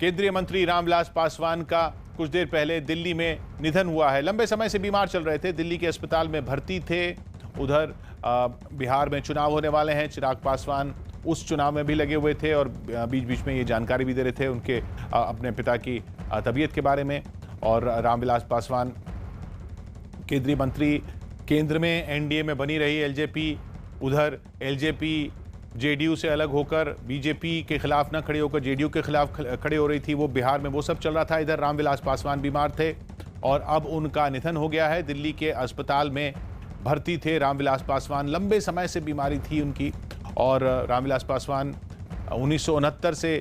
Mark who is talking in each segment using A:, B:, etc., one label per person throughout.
A: केंद्रीय मंत्री रामविलास पासवान का कुछ देर पहले दिल्ली में निधन हुआ है। लंबे समय से बीमार चल रहे थे, दिल्ली के अस्पताल में भर्ती थे। उधर बिहार में चुनाव होने वाले हैं। चिराग पासवान उस चुनाव में भी लगे हुए थे और बीच बीच में ये जानकारी भी दे रहे थे उनके अपने पिता की तबीयत के बारे में। और रामविलास पासवान केंद्रीय मंत्री, केंद्र में एनडीए में बनी रही एलजेपी, उधर एलजेपी जेडीयू से अलग होकर बीजेपी के खिलाफ न खड़े होकर जेडीयू के खिलाफ खड़े हो रही थी, वो बिहार में वो सब चल रहा था। इधर रामविलास पासवान बीमार थे और अब उनका निधन हो गया है। दिल्ली के अस्पताल में भर्ती थे रामविलास पासवान। लंबे समय से बीमारी थी उनकी और रामविलास पासवान 1969 से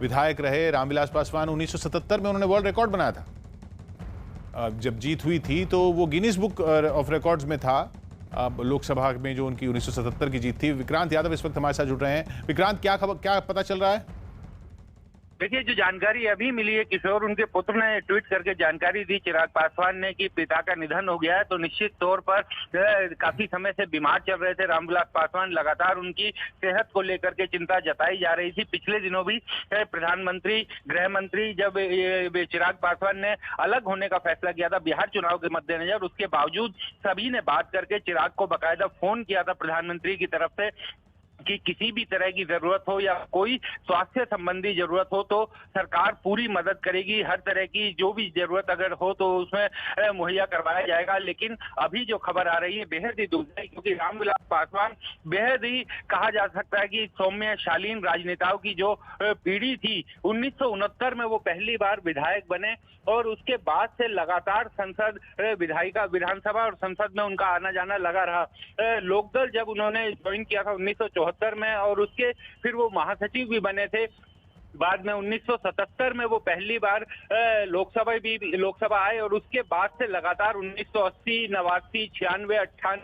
A: विधायक रहे। रामविलास पासवान 1977 में उन्होंने वर्ल्ड रिकॉर्ड बनाया था। जब जीत हुई थी तो वो गिनीज बुक ऑफ रिकॉर्ड्स में था, लोकसभा में जो उनकी 1977 की जीत थी। विक्रांत यादव इस वक्त हमारे साथ जुड़ रहे हैं। विक्रांत, क्या पता चल रहा है?
B: देखिए, जो जानकारी अभी मिली है, किशोर उनके पुत्र ने ट्वीट करके जानकारी दी चिराग पासवान ने कि पिता का निधन हो गया है। तो निश्चित तौर पर काफी समय से बीमार चल रहे थे रामविलास पासवान। लगातार उनकी सेहत को लेकर के चिंता जताई जा रही थी। पिछले दिनों भी प्रधानमंत्री, गृह मंत्री जब चिराग पासवान ने अलग होने का फैसला किया था बिहार चुनाव के मद्देनजर, उसके बावजूद सभी ने बात करके चिराग को बाकायदा फोन किया था प्रधानमंत्री की तरफ से कि किसी भी तरह की जरूरत हो या कोई स्वास्थ्य संबंधी जरूरत हो तो सरकार पूरी मदद करेगी। हर तरह की जो भी जरूरत अगर हो तो उसमें मुहैया करवाया जाएगा। लेकिन अभी जो खबर आ रही है बेहद ही दुखदायी, क्योंकि रामविलास पासवान बेहद ही कहा जा सकता है कि सौम्य शालीन राजनेताओं की जो पीढ़ी थी, 1969 में वो पहली बार विधायक बने और उसके बाद से लगातार संसद, विधानसभा और संसद में उनका आना जाना लगा रहा। लोकदल जब उन्होंने ज्वाइन किया था 1974 में और उसके फिर वो महासचिव भी बने थे। बाद में 1977 में वो पहली बार लोकसभा आए और उसके बाद से लगातार 1980, 89, 96, 98,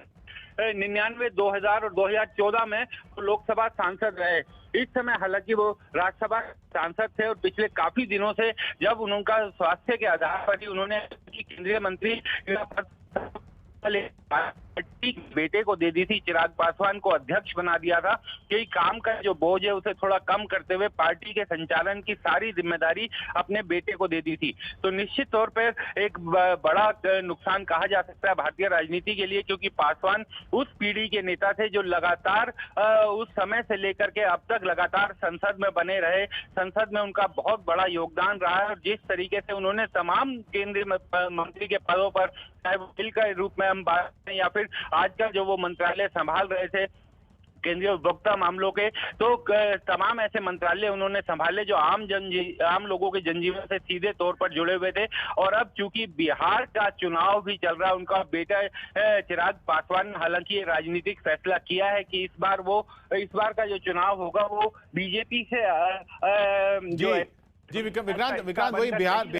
B: 99, 2000 और 2014 में वो लोकसभा सांसद रहे। इस समय हालांकि वो राज्यसभा सांसद थे और पिछले काफी दिनों से जब उनका स्वास्थ्य के आधार पर ही उन्होंने केंद्रीय मंत्री पार्टी बेटे को दे दी थी, चिराग पासवान को अध्यक्ष बना दिया था कि काम का जो बोझ है उसे थोड़ा कम करते हुए पार्टी के संचालन की सारी जिम्मेदारी अपने बेटे को दे दी थी। तो निश्चित तौर पर एक बड़ा नुकसान कहा जा सकता है भारतीय राजनीति के लिए, क्योंकि पासवान उस पीढ़ी के नेता थे जो लगातार उस समय से लेकर के अब तक लगातार संसद में बने रहे। संसद में उनका बहुत बड़ा योगदान रहा है और जिस तरीके से उन्होंने तमाम केंद्रीय मंत्री के पदों पर, चाहे वो बिल के रूप में हम बात करें या फिर आजकल जो वो मंत्रालय संभाल रहे थे केंद्रीय उपभोक्ता मामलों के, तो तमाम ऐसे मंत्रालय उन्होंने संभाले जो आम लोगों के जनजीवन से सीधे तौर पर जुड़े हुए थे। और अब चूंकि बिहार का चुनाव भी चल रहा है, उनका बेटा चिराग पासवान ने हालांकि ये राजनीतिक फैसला किया है कि इस बार का जो चुनाव होगा वो बीजेपी से
A: जी विक्रांत, वही बिहार